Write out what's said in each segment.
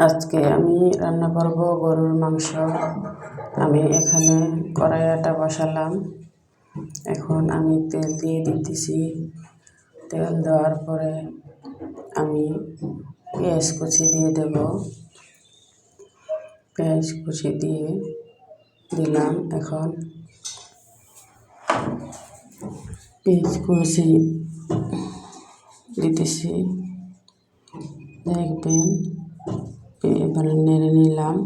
আজকে আমি রান্না করব গরুর মাংস। আমি এখানে কড়াইটা বসালাম। এখন আমি তেল দিয়ে দিতেছি। তেল দেওয়ার পরে আমি পেঁয়াজ কুচি দিয়ে দেব। পেঁয়াজ কুচি দিয়ে দিলাম। এখন পেঁয়াজ কুচি দিতেছি, দেখবেন। এবারে নেড়ে নিলাম,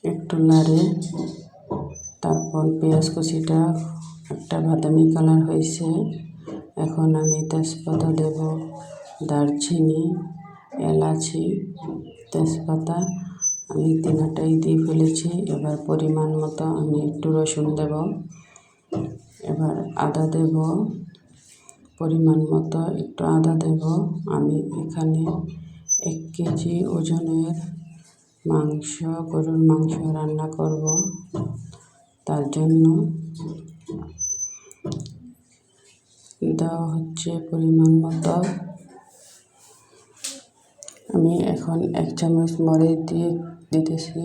একটু নাড়ে। তারপর পেঁয়াজ কুচিটা একটা বাদামি কালার হয়েছে। এখন আমি তেজপাতা দেব, দারচিনি, এলাচি, তেজপাতা আমি তিনটাই দিয়ে ফেলেছি। এবার পরিমাণ মতো আমি একটু রসুন দেব। এবার আদা দেব, পরিমাণ মতো একটু আদা দেব। আমি এখানে 1 কেজি ওজনের মাংস, গরুর মাংস রান্না করব। তার জন্য দেওয়া হচ্ছে পরিমাণ মতো। আমি এখন 1 চামচ মরিচ দিয়ে দিতেছি।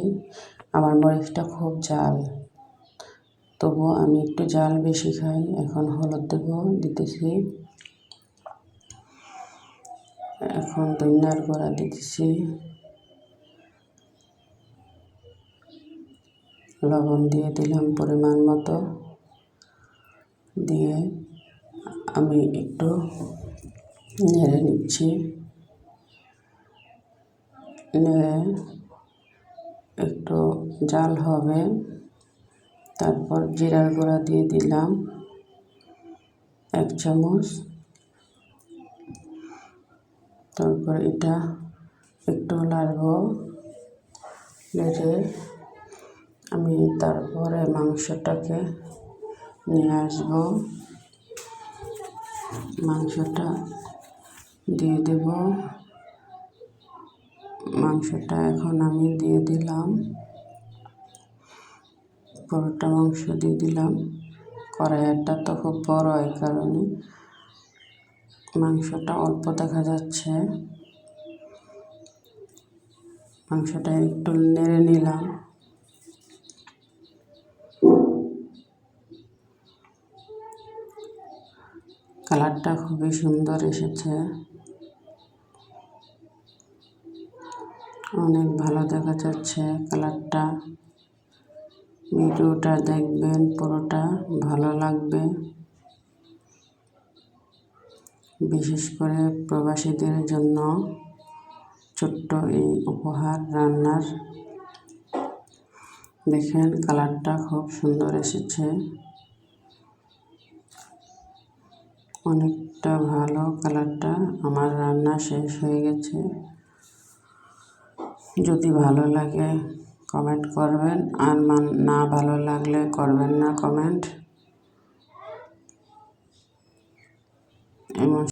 আমার মরিচটা খুব ঝাল, তবুও আমি একটু ঝাল বেশি খাই। এখন হলুদ দিতেছি। এখন ধনিয়ার গুঁড়া দিতেছি, লবণ দিয়ে দিলাম পরিমাণ মতো। দিয়ে আমি একটু নেড়ে নিচ্ছি। নেড়ে একটু জাল হবে, তারপর জিরার গুঁড়া দিয়ে দিলাম 1 চামচ। তারপর এটা একটু নাড়বো। নেড়ে আমি তারপরে মাংসটাকে নিয়ে আসব। মাংসটা দিয়ে দেব। মাংসটা এখন আমি দিয়ে দিলাম, পুরোটা মাংস দিয়ে দিলাম। কড়াইটা তো খুব বড়, এই কারণে মাংসটা অল্প দেখা যাচ্ছে। মাংসটা একটু নেড়ে নিলাম। কালারটা খুবই সুন্দর এসেছে, অনেক ভালো দেখা যাচ্ছে কালারটা। ভিডিওটা দেখবেন, পুরোটা ভালো লাগবে। বিশেষ করে প্রবাসীদের জন্য ছোট্ট এই উপহার রান্নার। দেখেন কালারটা খুব সুন্দর এসেছে, অনেকটা ভালো কালারটা। আমার রান্না শেষ হয়ে গেছে। যদি ভালো লাগে কমেন্ট করবেন, আর না ভালো লাগলে করবেন না কমেন্ট।